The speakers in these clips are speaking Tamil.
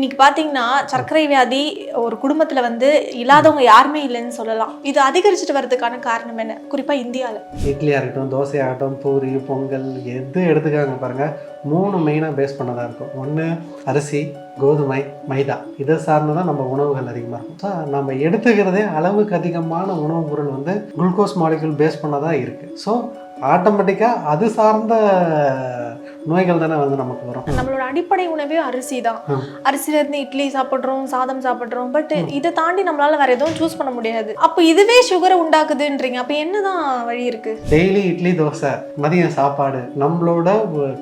இன்னைக்கு பார்த்தீங்கன்னா சர்க்கரை வியாதி ஒரு குடும்பத்துல வந்து இல்லாதவங்க யாருமே இல்லைன்னு சொல்லலாம். இது அதிகரிச்சுட்டு வர்றதுக்கான காரணம் என்ன, குறிப்பா இந்தியாவில்? இட்லியாக இருக்கட்டும், தோசையாகட்டும், பூரி, பொங்கல் எது எடுத்துக்காங்க பாருங்கள், 3 மெயினாக பேஸ் பண்ணதாக இருக்கும். ஒன்று அரிசி, கோதுமை, மைதா. இதை சார்ந்து தான் நம்ம உணவுகள் அதிகமாக இருக்கும். ஸோ நம்ம எடுத்துக்கிறதே அளவுக்கு அதிகமான உணவுப் பொருள் வந்து குளுக்கோஸ் மாலிகுல் பேஸ் பண்ணதாக இருக்குது. ஸோ ஆட்டோமேட்டிக்காக அது சார்ந்த நோய்கள் தானே வந்து நமக்கு வரும். நம்மளோட அடிப்படை உணவே அரிசி தான். அரிசில இருந்து இட்லி சாப்பிட்றோம், சாதம் சாப்பிட்றோம். பட் இதை தாண்டி நம்மளால வேற எதுவும் சூஸ் பண்ண முடியாது. அப்போ இதுவே சுகரை உண்டாக்குதுன்றீங்க. அப்போ என்னதான் வழி இருக்கு? டெய்லி இட்லி தோசை மதியம் சாப்பாடு நம்மளோட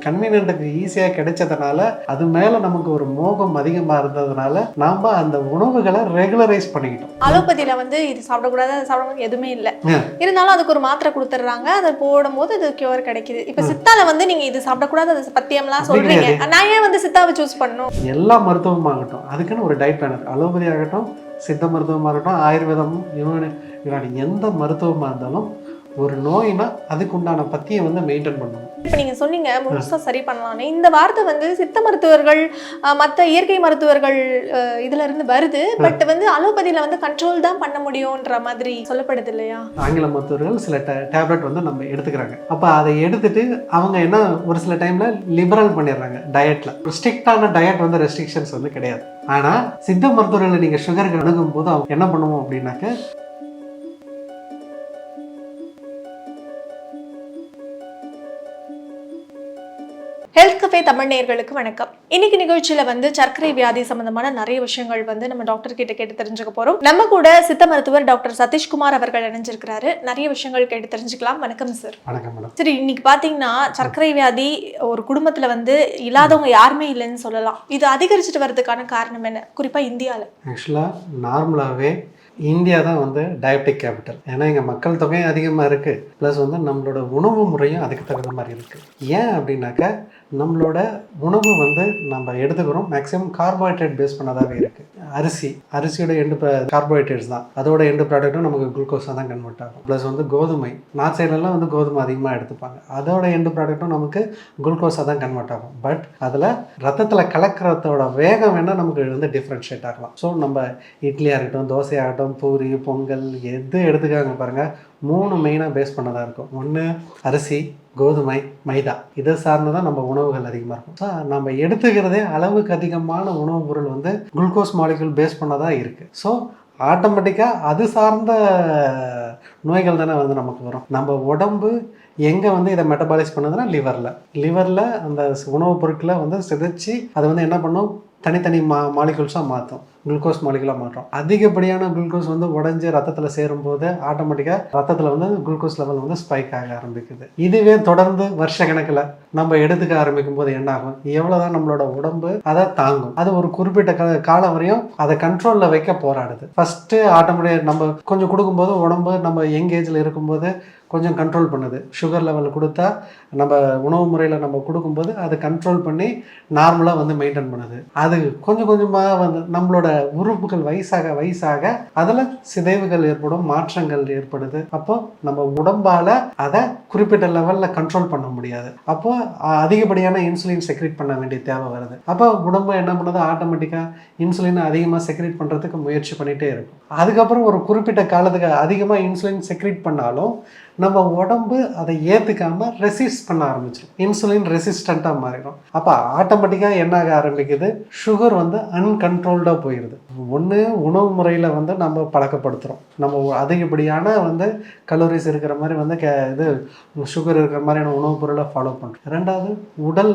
கன்வீனியன்ட்டுக்கு ஈஸியாக கிடைச்சதுனால, அது மேலே நமக்கு ஒரு மோகம் அதிகமாக இருந்ததுனால நாம் அந்த உணவுகளை ரெகுலரைஸ் பண்ணிக்கிட்டோம். அலோபதியில வந்து இது சாப்பிடக்கூடாது, அது சாப்பிடக்கூடாது எதுவுமே இல்லை. இருந்தாலும் அதுக்கு ஒரு மாத்திரை கொடுத்துட்றாங்க. அதை போடும்போது அது கியூர் கிடைக்குது. இப்போ சித்தால வந்து நீங்க இது சாப்பிடக்கூடாது, அது பத்தியம்லாம் சொல்றீங்க. நான் ஏன் வந்து சித்தாவை சூஸ் பண்ணணும்? எல்லா மருத்துவமாகட்டும் அதுக்குன்னு ஒரு டயட் பிளான் இருக்கு. அலோபதி ஆகட்டும், சித்த மருத்துவமாக இருக்கட்டும், ஆயுர்வேதம், யுனானி, எந்த மருத்துவமாக இருந்தாலும் ஒரு நோய்னா அதுக்கு உண்டான பத்தியை வந்து மெயின்டைன் பண்ணணும். இப்போ நீங்கள் சொன்னீங்க முழுசாக சரி பண்ணலான்னு. இந்த வார்த்தை வந்து சித்த மருத்துவர்கள் மற்ற இயற்கை மருத்துவர்கள் இதுல இருந்து வருது. பட் வந்து அலோபதியில வந்து கண்ட்ரோல் தான் பண்ண முடியும்ன்ற மாதிரி சொல்லப்படுது இல்லையா? ஆங்கில மருத்துவர்கள் சில டேப்லெட் வந்து நம்ம எடுத்துக்கிறாங்க. அப்போ அதை எடுத்துட்டு அவங்க என்ன ஒரு சில டைம்ல லிபரல் பண்ணிடுறாங்க டயட்ல. ஸ்ட்ரிக்டான டயட் வந்து ரெஸ்ட்ரிக்ஷன்ஸ் வந்து கிடையாது. ஆனால் சித்த மருத்துவர்களை நீங்கள் சுகருக்கு அணுகும் போது அவங்க என்ன பண்ணுவோம் அப்படின்னாக்க, ஹெல்த் கஃபே தமிழ் நேயர்களுக்கு வணக்கம். இன்னைக்கு நிகழ்ச்சியில வந்து சர்க்கரை வியாதி சம்பந்தமான நிறைய விஷயங்கள் வந்து நம்ம டாக்டர் கிட்ட கேட்டு தெரிஞ்சுக்க போறோம். நம்ம கூட சித்த மருத்துவர் டாக்டர் சதீஷ்குமார் அவர்கள் இணைஞ்சிருக்கிறாரு. நிறைய விஷயங்கள் கேட்டு தெரிஞ்சுக்கலாம். வணக்கம் சார். வணக்கம் மேடம். சரி, இன்னைக்கு பாத்தீங்கன்னா சர்க்கரை வியாதி ஒரு குடும்பத்துல வந்து இல்லாதவங்க யாருமே இல்லைன்னு சொல்லலாம். இது அதிகரிச்சுட்டு வர்றதுக்கான காரணம் என்ன, குறிப்பா இந்தியாவில்? ஆக்சுவலாக நார்மலாகவே இந்தியா தான் வந்து டயபெட்டிக் கேபிட்டல். ஏன்னா இங்கே மக்கள் தொகையும் அதிகமாக இருக்குது, ப்ளஸ் வந்து நம்மளோட உணவு முறையும் அதுக்கு தகுந்த மாதிரி இருக்குது. ஏன் அப்படின்னாக்கா நம்மளோட உணவு வந்து நம்ம எடுத்துக்கிறோம் மேக்ஸிமம் கார்போஹைட்ரேட் பேஸ் பண்ணதாகவே இருக்குது. அரிசியோட எண்டு கார்போஹைட்ரேட்ஸ் தான், அதோட எண்டு ப்ராடக்ட்டும் நமக்கு குளுக்கோஸாக தான் கன்வெர்ட் ஆகும். ப்ளஸ் வந்து கோதுமை, நார்த் சைட்லலாம் வந்து கோதுமை அதிகமாக எடுத்துப்பாங்க, அதோட எண்டு ப்ராடக்ட்டும் நமக்கு குளுக்கோஸாக தான் கன்வெர்ட் ஆகும். பட் அதில் ரத்தத்தில் கலக்கிறதோட வேகம் வேணால் நமக்கு வந்து டிஃப்ரென்ஷியேட் ஆகலாம். ஸோ நம்ம இட்லியாக இருக்கட்டும், தோசையாகட்டும், பூரி, பொங்கல் எது எடுத்துக்காங்க பாருங்கள், 3 மெயினாக பேஸ் பண்ணதாக இருக்கும். ஒன்று அரிசி, கோதுமை, மைதா. இதை சார்ந்து தான் நம்ம உணவுகள் அதிகமாக இருக்கும். ஸோ நம்ம எடுத்துக்கிறதே அளவுக்கு அதிகமான உணவுப் பொருள் வந்து குளுக்கோஸ் மாலிகுல் பேஸ் பண்ணதாக இருக்குது. ஸோ ஆட்டோமேட்டிக்காக அது சார்ந்த நோய்கள் தானே வந்து நமக்கு வரும். நம்ம உடம்பு எங்கே வந்து இதை மெட்டபாலைஸ் பண்ணுதுன்னா லிவரில் அந்த உணவுப் பொருட்களை வந்து சிதைச்சி அதை வந்து என்ன பண்ணும், தனித்தனி மாலிகுல்ஸாக மாற்றும், குளுக்கோஸ் மாலிகுலாக மாற்றும். அதிகப்படியான குளுக்கோஸ் வந்து உடஞ்சி ரத்தத்தில் சேரும்போது ஆட்டோமேட்டிக்காக ரத்தத்தில் வந்து குளுக்கோஸ் லெவல் வந்து ஸ்பைக் ஆக ஆரம்பிக்குது. இதுவே தொடர்ந்து வருஷ கணக்கில் நம்ம எடுத்துக்க ஆரம்பிக்கும் போது என்ன ஆகும், எவ்வளோதான் நம்மளோட உடம்பு அதை தாங்கும். அது ஒரு குறிப்பிட்ட காலம் வரையும் அதை கண்ட்ரோலில் வைக்க போராடுது. ஃபஸ்ட்டு ஆட்டோமேட்டிக் நம்ம கொஞ்சம் கொடுக்கும்போது உடம்பு நம்ம யங் ஏஜில் இருக்கும்போது கொஞ்சம் கண்ட்ரோல் பண்ணுது. சுகர் லெவல் கொடுத்தா நம்ம உணவு முறையில் நம்ம கொடுக்கும்போது அதை கண்ட்ரோல் பண்ணி நார்மலாக வந்து மெயின்டைன் பண்ணுது. அது கொஞ்சம் கொஞ்சமாக வந்து நம்மளோட உறுப்புகள் வயசாக அதில் சிதைவுகள் ஏற்படும், மாற்றங்கள் ஏற்படுது. அப்போ நம்ம உடம்பால் அதை குறிப்பிட்ட லெவலில் கண்ட்ரோல் பண்ண முடியாது. அப்போ அதிகப்படியான இன்சுலின் செக்ரேட் பண்ண வேண்டிய தேவை வருது. அப்போ உடம்பு என்ன பண்ணுது, ஆட்டோமேட்டிக்காக இன்சுலின் அதிகமாக செக்ரேட் பண்ணுறதுக்கு முயற்சி பண்ணிகிட்டே இருக்கும். அதுக்கப்புறம் ஒரு குறிப்பிட்ட காலத்துக்கு அதிகமாக இன்சுலின் செக்ரேட் பண்ணாலும் நம்ம உடம்பு அதை ஏற்றுக்காமல் ரெசிஸ்ட் பண்ண ஆரம்பிச்சிடும். இன்சுலின் ரெசிஸ்டண்ட்டாக மாறிடும். அப்போ ஆட்டோமேட்டிக்காக என்ன ஆக ஆரம்பிக்குது, சுகர் வந்து அன்கண்ட்ரோல்டாக போயிடுது. ஒன்று உணவு முறையில் வந்து நம்ம பழக்கப்படுத்துகிறோம், நம்ம அதிகப்படியான வந்து கலோரிஸ் இருக்கிற மாதிரி வந்து இது சுகர் இருக்கிற மாதிரியான உணவுப் பொருளை ஃபாலோ பண்ணுறோம். ரெண்டாவது உடல்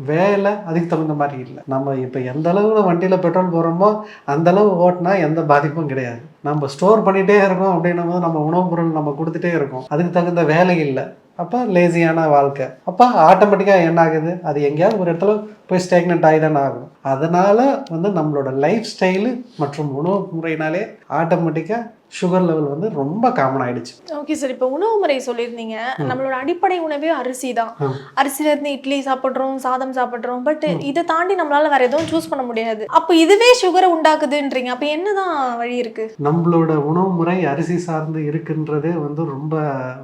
வேலை அதுக்கு தகுந்த மாதிரி இல்லை. நம்ம இப்போ எந்த அளவு வண்டியில் பெட்ரோல் போடுறோமோ அந்த அளவு ஓட்டினா எந்த பாதிப்பும் கிடையாது. நம்ம ஸ்டோர் பண்ணிகிட்டே இருக்கோம் அப்படின்னும் போது நம்ம உணவுப் பொருள் நம்ம கொடுத்துட்டே இருக்கோம், அதுக்கு தகுந்த வேலை இல்லை. அப்போ லேசியான வாழ்க்கை. அப்போ ஆட்டோமேட்டிக்காக என்ன ஆகுது, அது எங்கேயாவது ஒரு இடத்துல போய் ஸ்டேக்னெண்ட் ஆகி தானே ஆகும். அதனால் வந்து நம்மளோட லைஃப் ஸ்டைலு மற்றும் உணவு முறையினாலே ஆட்டோமேட்டிக்காக சுகர் லெவல் வந்து ரொம்ப காமன் ஆயிடுச்சு. ஓகே சார், இப்போ உணவு முறை சொல்லியிருந்தீங்க. நம்மளோட அடிப்படை உணவே அரிசி தான். அரிசில இருந்து இட்லி சாப்பிட்றோம், சாதம் சாப்பிட்றோம். பட் இதை தாண்டி நம்மளால வேற எதுவும் சூஸ் பண்ண முடியாது. அப்போ இதுவே சுகரை உண்டாக்குதுன்றீங்க. அப்போ என்னதான் வழி இருக்கு? நம்மளோட உணவு முறை அரிசி சார்ந்து இருக்குன்றதே வந்து ரொம்ப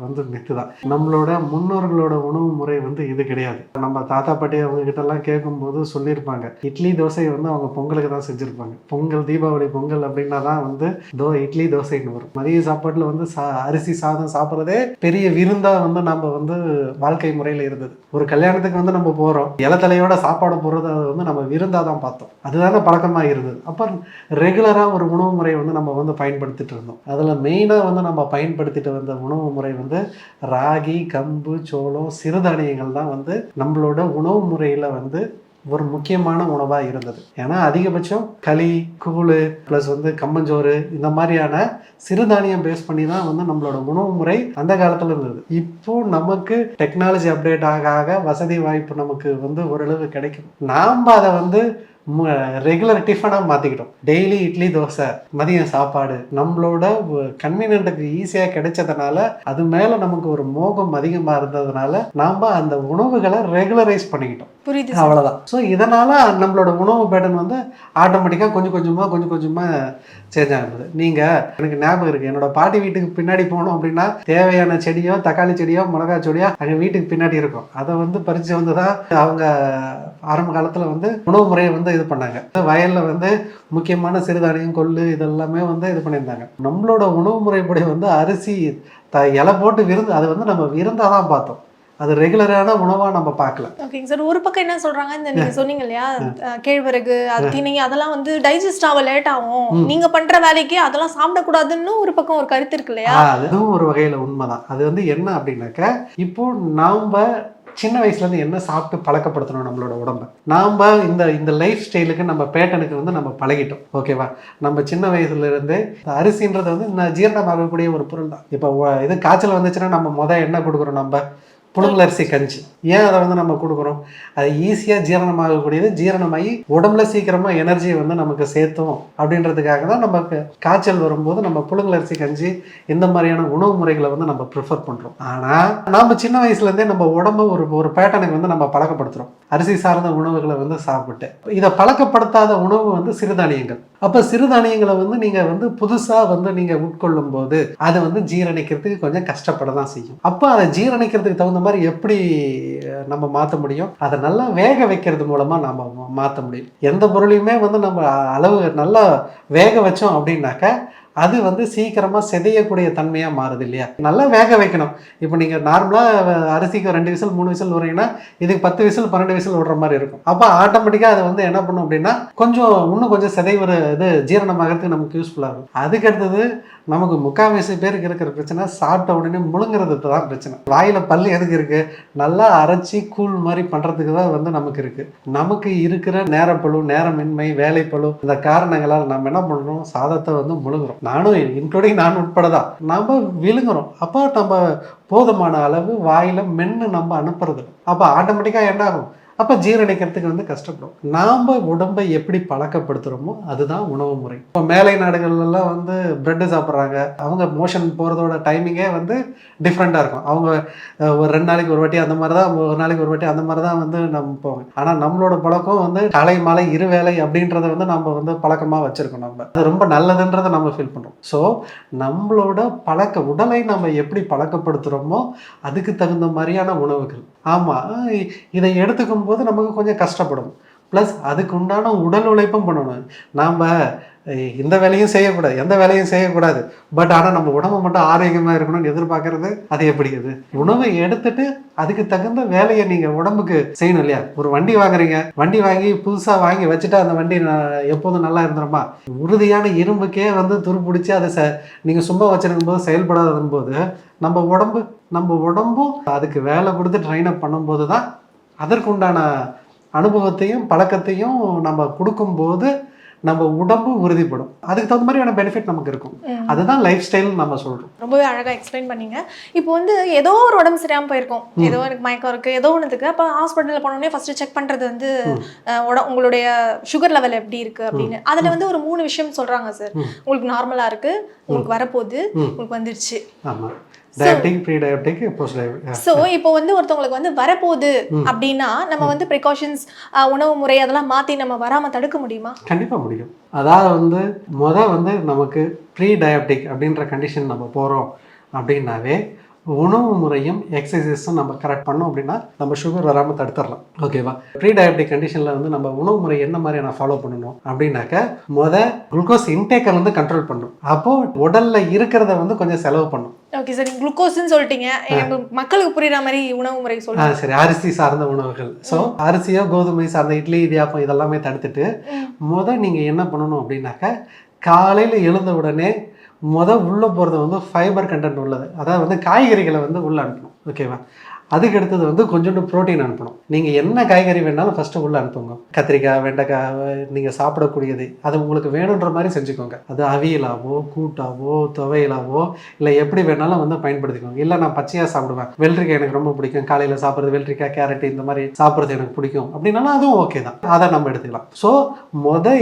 வந்து மித்து தான். நம்மளோட முன்னோர்களோட உணவு முறை வந்து இது கிடையாது. நம்ம தாத்தா பாட்டி அவங்க கிட்ட எல்லாம் கேட்கும்போது சொல்லியிருப்பாங்க, இட்லி இட்லி தோசை வந்து அவங்க பொங்கலுக்கு தான் செஞ்சுருப்பாங்க. பொங்கல் தீபாவளி பொங்கல் அப்படின்னா தான் வந்து இட்லி தோசைன்னு வரும். மதிய சாப்பாட்டில் வந்து அரிசி சாதம் சாப்பிட்றதே பெரிய விருந்தாக வந்து நம்ம வந்து வாழ்க்கை முறையில் இருந்தது. ஒரு கல்யாணத்துக்கு வந்து நம்ம போகிறோம், இலத்தலையோட சாப்பாடு போடுறது அது வந்து நம்ம விருந்தாக தான் பார்த்தோம். அதுதானே பழக்கமாக இருந்தது. அப்போ ரெகுலராக ஒரு உணவு முறை வந்து நம்ம வந்து பயன்படுத்திட்டு இருந்தோம். அதில் மெயினாக வந்து நம்ம பயன்படுத்திட்டு வந்த உணவு முறை வந்து ராகி, கம்பு, சோளம், சிறுதானியங்கள் தான் வந்து நம்மளோட உணவு முறையில் வந்து ஒரு முக்கியமான உணவாக இருந்தது. ஏன்னா அதிகபட்சம் களி, கூழ் ப்ளஸ் வந்து கம்மஞ்சோறு இந்த மாதிரியான சிறுதானியம் பேஸ் பண்ணி தான் வந்து நம்மளோட உணவு முறை அந்த காலத்தில் இருந்தது. இப்போ நமக்கு டெக்னாலஜி அப்டேட் ஆக ஆக வசதி வாய்ப்பு நமக்கு வந்து ஓரளவு கிடைக்கும். நாம் அதை வந்து ரெகுலர் டிஃபனாக மாற்றிக்கிட்டோம். டெய்லி இட்லி தோசை மதியம் சாப்பாடு நம்மளோட கன்வீனியன்ட்டுக்கு ஈஸியாக கிடைச்சதுனால அது மேலே நமக்கு ஒரு மோகம் அதிகமாக இருந்ததுனால நாம் அந்த உணவுகளை ரெகுலரைஸ் பண்ணிக்கிட்டோம். புரியுது, அவ்வளோதான். ஸோ இதனால் நம்மளோட உணவு பேட்டர்ன் வந்து ஆட்டோமேட்டிக்காக கொஞ்சம் கொஞ்சமாக சேஞ்ச் ஆகுது. நீங்கள் எனக்கு ஞாபகம் இருக்குது, என்னோட பாட்டி வீட்டுக்கு பின்னாடி போனோம் அப்படின்னா தேவையான செடியோ தக்காளி செடியோ மிளகா செடியோ அங்கே வீட்டுக்கு பின்னாடி இருக்கும். அதை வந்து பறித்து வந்து தான் அவங்க ஆரம்ப காலத்தில் வந்து உணவு முறையை வந்து இது பண்ணாங்க. வயலில் வந்து முக்கியமான சிறுதானியம், கொள்ளு இதெல்லாமே வந்து இது பண்ணியிருந்தாங்க. நம்மளோட உணவு முறைப்படி வந்து அரிசி இலை போட்டு விருந்து அது வந்து நம்ம விருந்தாக தான் பார்த்தோம். அது ரெகுலரான உணவா நம்ம பார்க்கல. ஓகேங்க சார். ஒரு பக்கம் என்ன சொல்றாங்க, இந்த நீங்க சொன்னீங்க இல்லையா கேழ்வரகு, திணை அதெல்லாம் வந்து டைஜஸ்ட் ஆக லேட் ஆகும், நீங்க பண்ற வேலைக்கு அதெல்லாம் சாப்பிடக்கூடாதுன்னு ஒரு பக்கம் ஒரு கருத்து இருக்கு இல்லையா? அதுவும் ஒரு வகையில உண்மைதான். அது வந்து என்ன அப்படின்னாக்க, இப்போ நாம சின்ன வயசுலேருந்து என்ன சாப்பிட்டு பழக்கப்படுத்தணும் நம்மளோட உடம்பை. நாம் இந்த லைஃப் ஸ்டைலுக்கு நம்ம பேட்டனுக்கு வந்து நம்ம பழகிட்டோம். ஓகேவா? நம்ம சின்ன வயசுலேருந்து அரிசின்றது வந்து ஜீரணமாகக்கூடிய ஒரு பொருள் தான். இப்போ இது காய்ச்சல் வந்துச்சுன்னா நம்ம என்ன கொடுக்குறோம், நம்ம புழுங்கலரிசி கஞ்சி. ஏன் அதை வந்து நம்ம கொடுக்குறோம்? அது ஈஸியாக ஜீரணமாகக்கூடியது, ஜீரணமாகி உடம்புல சீக்கிரமாக எனர்ஜியை வந்து நமக்கு சேர்த்தோம் அப்படின்றதுக்காக தான் நமக்கு காய்ச்சல் வரும்போது நம்ம புழுங்கலரிசி கஞ்சி இந்த மாதிரியான உணவு முறைகளை வந்து நம்ம ப்ரிஃபர் பண்ணுறோம். ஆனால் நம்ம சின்ன வயசுலேருந்தே நம்ம உடம்பு ஒரு பேட்டனுக்கு வந்து நம்ம பழக்கப்படுத்துகிறோம். அரிசி சார்ந்த உணவுகளை வந்து சாப்பிட்டு இதை பழக்கப்படுத்தாத உணவு வந்து சிறுதானியங்கள். அப்போ சிறுதானியங்களை வந்து நீங்கள் வந்து புதுசாக வந்து நீங்கள் உட்கொள்ளும் போது அதை வந்து ஜீரணிக்கிறதுக்கு கொஞ்சம் கஷ்டப்பட தான் செய்யும். அப்போ அதை ஜீரணிக்கிறதுக்கு தகுந்த மாதிரி எப்படி நம்ம மாற்ற முடியும்? அதை நல்லா வேக வைக்கிறது மூலமாக நம்ம மாற்ற முடியும். எந்த பொருளையுமே வந்து நம்ம அளவு நல்லா வேக வச்சோம் அப்படின்னாக்க அது வந்து சீக்கிரமாக சிதையக்கூடிய தன்மையாக மாறுது இல்லையா? நல்லா வேக வைக்கணும். இப்போ நீங்கள் நார்மலாக அரிசிக்கு 2 விசில் 3 விசில் விடுறீங்கன்னா இதுக்கு 10 விசில் 12 விசில் விடுற மாதிரி இருக்கும். அப்போ ஆட்டோமேட்டிக்காக அதை வந்து என்ன பண்ணும் அப்படின்னா இன்னும் கொஞ்சம் சிதைவுற இது ஜீரணமாகிறதுக்கு நமக்கு யூஸ்ஃபுல்லாக இருக்கும். அதுக்கடுத்தது நமக்கு 3/4 பேருக்கு இருக்கிற பிரச்சனை சாப்பிட்ட உடனே முழுங்கிறது தான் பிரச்சனை. வாயில் பல் எதுக்கு இருக்குது? நல்லா அரைச்சி கூழ் மாதிரி பண்ணுறதுக்கு தான் வந்து நமக்கு இருக்குது. நமக்கு இருக்கிற நேரப்பழு, நேரமின்மை, வேலைப்பழு இந்த காரணங்களால் நம்ம என்ன பண்ணுறோம்? சாதத்தை வந்து முழுங்குறோம். நானும் இன்க்ளூடிங் நான் உட்படதான் நம்ம விழுங்குறோம். அப்போ நம்ம போதுமான அளவு வாயில மென்று நம்ம அனுப்புறது. அப்போ ஆட்டோமேட்டிக்காக என்ன ஆகும்? அப்போ ஜீரணிக்கிறதுக்கு வந்து கஷ்டப்படும். நாம் உடம்பை எப்படி பழக்கப்படுத்துகிறோமோ அதுதான் உணவு முறை. இப்போ மேலை நாடுகள்லாம் வந்து பிரெட்டு சாப்பிட்றாங்க. அவங்க மோஷன் போகிறதோட டைமிங்கே வந்து டிஃப்ரெண்ட்டாக இருக்கும். அவங்க ஒரு 2 நாளைக்கு ஒரு வாட்டி அந்த மாதிரி தான், ஒரு நாளைக்கு ஒரு வாட்டி அந்த மாதிரி தான் வந்து நம்ம போவோம். ஆனால் நம்மளோட பழக்கம் வந்து காலை மாலை 2 வேளை அப்படின்றத வந்து நம்ம வந்து பழக்கமாக வச்சுருக்கோம். நம்ம அது ரொம்ப நல்லதுன்றதை நம்ம ஃபீல் பண்ணுறோம். ஸோ நம்மளோட உடலை நம்ம எப்படி பழக்கப்படுத்துகிறோமோ அதுக்கு தகுந்த மாதிரியான உணவுகள். ஆமாம், இதை எடுத்துக்கும் போது நமக்கு கொஞ்சம் கஷ்டப்படும். ப்ளஸ் அதுக்கு உண்டான உடல் உழைப்பும் பண்ணணும். நாம் இந்த வேலையும் செய்யக்கூடாது, எந்த வேலையும் செய்யக்கூடாது. பட் ஆனால் நம்ம உடம்பு மட்டும் ஆரோக்கியமாக இருக்கணும்னு எதிர்பார்க்கறது அது எப்படி? அது உணவை எடுத்துட்டு அதுக்கு தகுந்த வேலையை நீங்கள் உடம்புக்கு செய்யணும் இல்லையா? ஒரு வண்டி வாங்குறீங்க, வண்டி வாங்கி புதுசாக வாங்கி வச்சுட்டு அந்த வண்டி எப்போதும் நல்லா இருந்துருமா? உறுதியான இரும்புக்கே வந்து துருப்பிடிச்சி அதை நீங்கள் சும்மா வச்சிருக்கும் போது செயல்படாதும் போது நம்ம உடம்பும் அதுக்கு வேலை கொடுத்து ட்ரெயின் அப் பண்ணும்போது தான் அதற்குண்டான அனுபவத்தையும் பழக்கத்தையும் நம்ம கொடுக்கும்போது நம்ம உடம்பு உறுதிப்படும். அதுக்கு தகுந்த மாதிரியான பெனிஃபிட் நமக்கு இருக்கும். அதுதான் லைஃப் ஸ்டைல் நம்ம சொல்றோம். ரொம்பவே அழகாக எக்ஸ்பிளைன் பண்ணீங்க. இப்போ வந்து ஏதோ ஒரு உடம்பு சரியாமல் போயிருக்கும், ஏதோ எனக்கு மயக்கம் இருக்குது, ஏதோ ஒன்றுத்துக்கு. அப்போ ஹாஸ்பிட்டலில் போனோடனே ஃபர்ஸ்ட் செக் பண்ணுறது வந்து உங்களுடைய சுகர் லெவல் எப்படி இருக்குது அப்படின்னு. அதில் வந்து ஒரு 3 விஷயம் சொல்கிறாங்க சார். உங்களுக்கு நார்மலாக இருக்குது, உங்களுக்கு வரப்போகுது, உங்களுக்கு வந்துடுச்சு. ஆமாம், diabetic, pre diabetic, post diabetic. So இப்போ வந்து ஒருத்தவங்களுக்கு வந்து வரப்போகுது அப்படின்னா நம்ம வந்து ப்ரிகாஷன்ஸ், உணவு முறை அதெல்லாம் மாற்றி நம்ம வராமல் தடுக்க முடியுமா? கண்டிப்பாக முடியும். அதாவது வந்து நமக்கு ப்ரீ டயபெட்டிக் அப்படின்ற கண்டிஷன் நம்ம போகிறோம் அப்படின்னாவே உணவு முறையும் எக்ஸசைஸும் நம்ம கரெக்ட் பண்ணோம் அப்படின்னா நம்ம சுகர் வராமல் தடுத்துடலாம். ஓகேவா? ப்ரீ டயபெட்டிக் கண்டிஷனில் வந்து நம்ம உணவு முறை என்ன மாதிரி நான் ஃபாலோ பண்ணணும் அப்படின்னாக்க குளுக்கோஸ் இன்டேக்கை வந்து கண்ட்ரோல் பண்ணணும். அப்போது உடலில் இருக்கிறத வந்து கொஞ்சம் செலவு பண்ணும். ஓகே சார், குளுக்கோஸ்ன்னு சொல்லிட்டீங்க, மக்களுக்கு புரியுற மாதிரி உணவு முறை சொல்லுங்க. சரி, அரிசி சார்ந்த உணவுகள். ஸோ அரிசியோ கோதுமை சார்ந்த இட்லி இடியாப்பம் இதெல்லாமே தடுத்துட்டு நீங்கள் என்ன பண்ணணும் அப்படின்னாக்க காலையில் எழுந்த உடனே உள்ளே போகிறது வந்து ஃபைபர் கண்டென்ட் உள்ளது, அதாவது வந்து காய்கறிகளை வந்து உள்ளே அனுப்பணும். ஓகேவா? அதுக்கு அடுத்தது வந்து கொஞ்சோண்டு ப்ரோட்டீன் அனுப்பணும். நீங்கள் என்ன காய்கறி வேணாலும் ஃபஸ்ட்டு உள்ளே அனுப்புங்க. கத்திரிக்காய், வெண்டைக்காய், நீங்கள் சாப்பிடக்கூடியது அது உங்களுக்கு வேணுன்ற மாதிரி செஞ்சுக்கோங்க. அது அவியலாவோ கூட்டாவோ துவையலாவோ இல்லை எப்படி வேணாலும் வந்து பயன்படுத்திக்கோங்க. இல்லை நான் பச்சையாக சாப்பிடுவேன், வெள்ளரிக்காய் எனக்கு ரொம்ப பிடிக்கும், காலையில் சாப்பிட்றது வெள்ளரிக்காய் கேரட் இந்த மாதிரி சாப்பிட்றது எனக்கு பிடிக்கும் அப்படின்னாலும் அதுவும் ஓகே தான், அதை நம்ம எடுத்துக்கலாம். ஸோ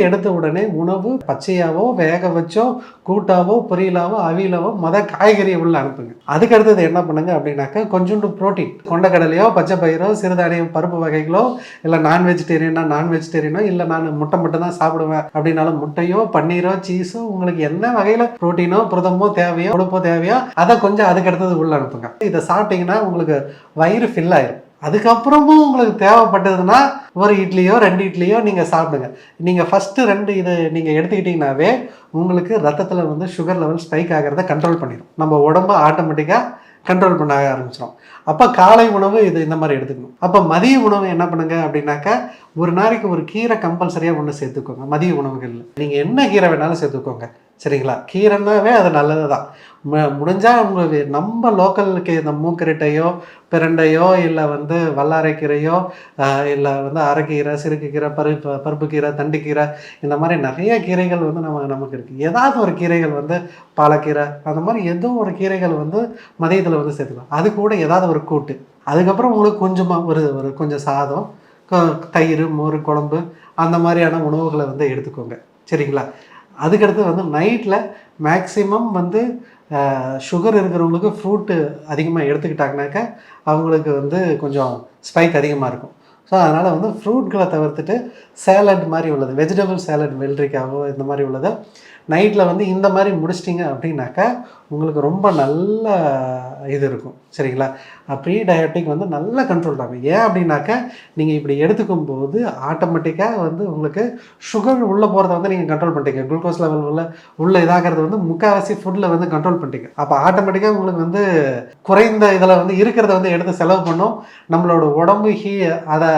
எடுத்த உடனே உணவு பச்சையாவோ வேக வச்சோ கூட்டாவோ பொரியலாவோ அவியலாவோ காய்கறியை உள்ள அனுப்புங்க. அதுக்கு அடுத்தது என்ன பண்ணுங்க அப்படின்னாக்கா கொஞ்சோண்டு ப்ரோட்டீன், கொண்டக்கடலையோ பச்சை பயிரோ சிறுதானியம் பருப்பு வகைகளோ, இல்லை நான் வெஜிடேரியனோ, இல்லை நான் முட்டை மட்டும் தான் சாப்பிடுவேன் அப்படின்னாலும் முட்டையோ பன்னீரோ சீஸோ உங்களுக்கு என்ன வகையில் ப்ரோட்டீனோ புரதமோ தேவையோ கொழுப்போ தேவையோ அதை கொஞ்சம் அதுக்கு அடுத்தது உள்ள அனுப்புங்க. இதை சாப்பிட்டீங்கன்னா உங்களுக்கு வயிறு ஃபில் ஆயிரும். அதுக்கப்புறமும் உங்களுக்கு தேவைப்பட்டதுன்னா ஒரு இட்லியோ 2 இட்லியோ நீங்கள் சாப்பிடுங்க. நீங்கள் ஃபஸ்ட்டு 2 இது நீங்கள் எடுத்துக்கிட்டிங்கனாவே உங்களுக்கு ரத்தத்தில் வந்து சுகர் லெவல் ஸ்பைக் ஆகிறத கண்ட்ரோல் பண்ணிடும். நம்ம உடம்பு ஆட்டோமேட்டிக்காக கண்ட்ரோல் பண்ண ஆரம்பிச்சிடும். அப்போ காலை உணவு இந்த மாதிரி எடுத்துக்கணும். அப்போ மதிய உணவு என்ன பண்ணுங்க அப்படின்னாக்கா ஒரு நாளைக்கு ஒரு கீரை கம்பல்சரியாக ஒன்று சேர்த்துக்கோங்க. மதிய உணவுகளில் நீங்கள் என்ன கீரை வேணாலும் சேர்த்துக்கோங்க. சரிங்களா? கீரைன்னாவே அது நல்லது தான். முடிஞ்சால் உங்களுக்கு நம்ம லோக்கலுக்கு இந்த மூக்கரட்டையோ பிரண்டையோ இல்லை வந்து வல்லாரைக்கீரையோ இல்லை வந்து அரைக்கீரை, சிறுக்கு பருப்பு கீரை, தண்டுக்கீரை இந்த மாதிரி நிறைய கீரைகள் வந்து நமக்கு இருக்குது. ஏதாவது ஒரு கீரைகள் வந்து பாலக்கீரை அந்த மாதிரி ஏதோ ஒரு கீரைகள் வந்து மதியத்தில் வந்து சேர்த்துக்கலாம். அது கூட ஏதாவது ஒரு கூட்டு, அதுக்கப்புறம் உங்களுக்கு கொஞ்சமாக ஒரு கொஞ்சம் சாதம், தயிர், மோர், குழம்பு அந்த மாதிரியான உணவுகளை வந்து எடுத்துக்கோங்க. சரிங்களா? அதுக்கடுத்து வந்து நைட்டில் மேக்ஸிமம் வந்து சுகர் இருக்கிறவங்களுக்கு ஃப்ரூட்டு அதிகமாக எடுத்துக்கிட்டாங்கனாக்கா அவங்களுக்கு வந்து கொஞ்சம் ஸ்பைக் அதிகமாக இருக்கும். ஸோ அதனால் வந்து ஃப்ரூட்களை தவிர்த்துட்டு சேலட் மாதிரி உள்ளது, வெஜிடபிள் சேலட், வெள்ளரிக்காவோ இந்த மாதிரி உள்ளதை நைட்டில் வந்து இந்த மாதிரி முடிச்சிட்டிங்க அப்படின்னாக்கா உங்களுக்கு ரொம்ப நல்ல இது இருக்கும். சரிங்களா? ப்ரீ டயபெட்டிக் வந்து நல்ல கண்ட்ரோல் ஆகும். ஏன் அப்படின்னாக்கா நீங்கள் இப்படி எடுத்துக்கும் போது ஆட்டோமேட்டிக்காக வந்து உங்களுக்கு சுகர் உள்ளே போகிறத வந்து நீங்கள் கண்ட்ரோல் பண்ணிட்டீங்க. குளுக்கோஸ் லெவல் உள்ள இதாகிறது வந்து முக்கால்வாசி ஃபுட்டில் வந்து கண்ட்ரோல் பண்ணிட்டீங்க. அப்போ ஆட்டோமேட்டிக்காக உங்களுக்கு வந்து குறைந்த இதில் வந்து இருக்கிறத வந்து எடுத்து செலவு பண்ணோம். நம்மளோட உடம்பு அதை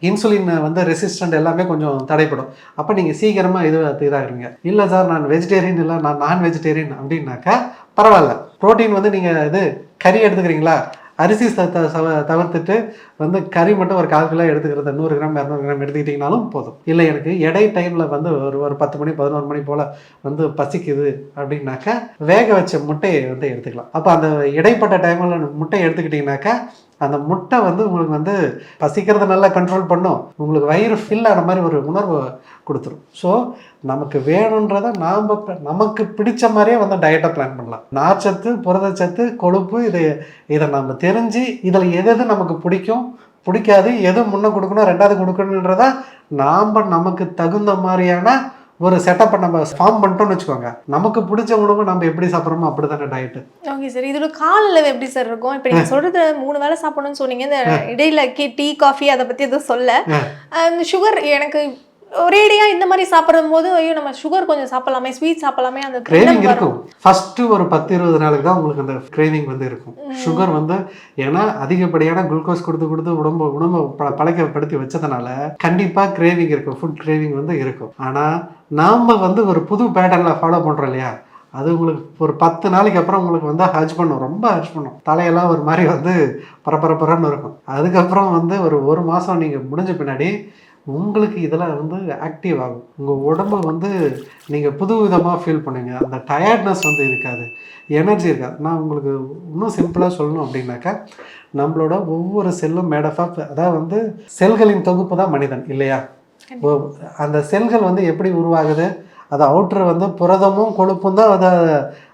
இன்சுலின் வந்து ரெசிஸ்டன்ட் எல்லாமே கொஞ்சம் தடைப்படும். அப்போ நீங்கள் சீக்கிரமாக இதாகிறீங்க. இல்லை சார் நான் வெஜிடேரியன் இல்லை நான் நான் வெஜிடேரியன் அப்படின்னாக்கா பரவாயில்ல. ப்ரோட்டீன் வந்து நீங்கள் கறி எடுத்துக்கிறீங்களா, அரிசி தவிர்த்துட்டு வந்து கறி மட்டும் ஒரு 1/4 கிலோ எடுத்துக்கிறது, 100 கிராம் 200 கிராம் எடுத்துக்கிட்டிங்கனாலும் போதும். இல்லை எனக்கு இடை டைமில் வந்து ஒரு 10 மணி 11 மணி போல் வந்து பசிக்குது அப்படின்னாக்கா வேக வச்ச முட்டையை வந்து எடுத்துக்கலாம். அப்போ அந்த இடைப்பட்ட டைமில் முட்டையை எடுத்துக்கிட்டிங்கனாக்கா அந்த முட்டை வந்து உங்களுக்கு வந்து பசிக்கிறத நல்லா கண்ட்ரோல் பண்ணும், உங்களுக்கு வயிறு ஃபில் ஆன மாதிரி ஒரு உணர்வு கொடுத்துரும். ஸோ நமக்கு வேணுன்றதை நமக்கு பிடிச்ச மாதிரியே வந்து டயட்டை பிளான் பண்ணலாம். நார்ச்சத்து, புரதச்சத்து, கொழுப்பு இதை நம்ம தெரிஞ்சு இதில் எது நமக்கு பிடிக்காது, எது முன்ன கொடுக்கணும் 2வது கொடுக்கணுன்றத நமக்கு தகுந்த மாதிரியான ஒரு செட்டப்பை நம்ம ஃபார்ம் பண்ணிட்டோம்னு வச்சுக்கோங்க. நமக்கு பிடிச்ச உணவு நம்ம எப்படி சாப்பிட்றோமோ அப்படி தானே டயட்டு. ஓகே சார், இதோட காலையில் எப்படி சார் இருக்கும்? இப்போ நீங்கள் சொல்கிறது 3 வேளை சாப்பிடணும்னு சொன்னீங்க. இந்த இடையில டீ காஃபி அதை பற்றி எதுவும் சொல்ல, இந்த சுகர் எனக்கு ஒரேடியாக இந்த மாதிரி சாப்பிடும் போது ஐயோ நம்ம சுகர் கொஞ்சம் சாப்பிடலாமே, ஸ்வீட் சாப்பிடலாமே, அந்த கிரேவிங் இருக்கும். ஃபஸ்ட்டு ஒரு 10-20 நாளுக்கு தான் உங்களுக்கு அந்த கிரேவிங் வந்து இருக்கும். சுகர் வந்து ஏன்னா அதிகப்படியான குளுக்கோஸ் கொடுத்து உணவு பழக்கப்படுத்தி வச்சதுனால கண்டிப்பாக கிரேவிங் இருக்கும், ஃபுட் கிரேவிங் வந்து இருக்கும். ஆனால் நாம் வந்து ஒரு புது பேட்டர்னில் ஃபாலோ பண்ணுறோம் இல்லையா, அது உங்களுக்கு ஒரு 10 நாளைக்கு அப்புறம் உங்களுக்கு வந்து ஹஜ் பண்ணும், ரொம்ப ஹஜ் பண்ணும். தலையெல்லாம் ஒரு மாதிரி வந்து பரபரன்னு இருக்கும். அதுக்கப்புறம் வந்து ஒரு மாதம் நீங்கள் முடிஞ்ச பின்னாடி உங்களுக்கு இதெல்லாம் வந்து ஆக்டிவ் ஆகும். உங்கள் உடம்பு வந்து நீங்கள் புது விதமாக ஃபீல் பண்ணுவீங்க. அந்த டயர்ட்னஸ் வந்து இருக்காது, எனர்ஜி இருக்காது. நான் உங்களுக்கு இன்னும் சிம்பிளாக சொல்லணும் அப்படின்னாக்கா நம்மளோட ஒவ்வொரு செல்லும் மேட் ஆஃப் அதாவது வந்து செல்களின் தொகுப்பு தான் மனிதன் இல்லையா? அந்த செல்கள் வந்து எப்படி உருவாகுது, அது அவுட்ரு வந்து புரதமும் கொழுப்பும் தான்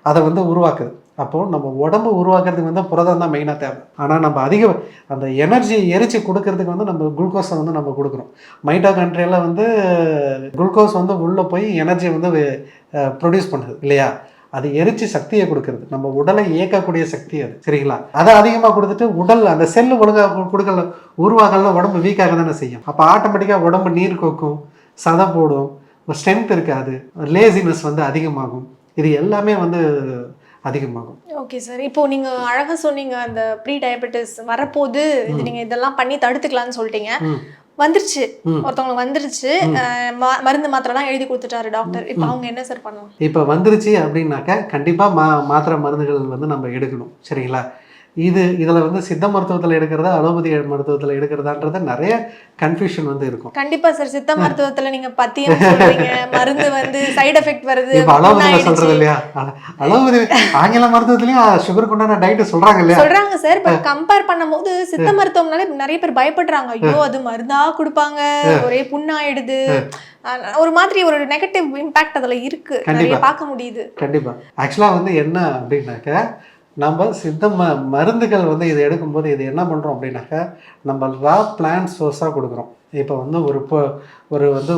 அதை வந்து உருவாக்குது. அப்போது நம்ம உடம்பு உருவாக்குறதுக்கு வந்து புரதம் தான் மெயினாக தேவை. ஆனால் நம்ம அந்த எனர்ஜியை எரிச்சு கொடுக்கறதுக்கு வந்து நம்ம குளுக்கோஸை வந்து நம்ம கொடுக்குறோம். மைட்டோகாண்ட்ரியால வந்து குளுக்கோஸ் வந்து உள்ளே போய் எனர்ஜியை வந்து ப்ரொடியூஸ் பண்ணுது இல்லையா? அது எரிச்சு சக்தியை கொடுக்கறது, நம்ம உடலை இயக்கக்கூடிய சக்தி அது, சரிங்களா? அதை அதிகமாக கொடுத்துட்டு உடல் அந்த செல்லு ஒழுங்காக கொடுக்கல உருவாகலாம், உடம்பு வீக்காக தானே செய்யும். அப்போ ஆட்டோமேட்டிக்காக உடம்பு நீர் கோக்கும், சதை போடும், ஸ்ட்ரென்த் இருக்காது, லேசினஸ் வந்து அதிகமாகும், இது எல்லாமே வந்து அதிகமாகும். ஓகே சார், இப்போ நீங்க அழகா சொன்னீங்க அந்த ப்ரீ டயபெட்டிஸ் வரப்போது இது நீங்க இதெல்லாம் பண்ணி தடுத்துக்கலாம்னு சொல்லிட்டீங்க. வந்துருச்சு, ஒருத்தவங்களுக்கு வந்துருச்சு, மருந்து மாத்திரைலாம் எழுதி கொடுத்துட்டாரு டாக்டர், இப்போ அவங்க என்ன சார் பண்ணலாம்? இப்போ வந்துருச்சு அப்படின்னாக்கா கண்டிப்பாக மாத்திரை மருந்துகள் வந்து நம்ம எடுக்கணும், சரிங்களா? இதில் வந்து சித்த மருத்துவத்தில் எடுக்கிறதா அலோபதி மருத்துவத்தில் எடுக்கிறதான்றது நிறைய கன்ஃபியூஷன் வந்து இருக்கும். கண்டிப்பா சார், சித்த மருத்துவத்துல நீங்க பத்தியம் சொல்றீங்க, மருந்து வந்து சைடு எஃபெக்ட் வருது. இப்போ அலோபதியில் சொல்றது இல்லையா, அலோபதி ஆங்கில மருத்துவத்திலயும் சுகருக்கு உண்டான டயட் சொல்றாங்க இல்லையா, சொல்றாங்க சார். பட் கம்பேர் பண்ணும்போது சித்த மருத்துவம்னாலே நிறைய பேர் பயப்படுறாங்க. ஐயோ அது மருந்தா கொடுப்பாங்க, ஒரே புண்ணாயிடுது, ஒரு மாதிரி ஒரு நெகட்டிவ் இம்பாக்ட் அதுல இருக்கு, நிறைய பார்க்க முடியுது. கண்டிப்பா. ஆக்சுவலா வந்து என்ன அப்படின்னாக்க, நம்ம சித்த மருந்துகள் வந்து இதை எடுக்கும்போது இது என்ன பண்ணுறோம் அப்படின்னாக்கா, நம்ம ரா பிளான்ட் சோர்ஸாக கொடுக்குறோம். இப்போ வந்து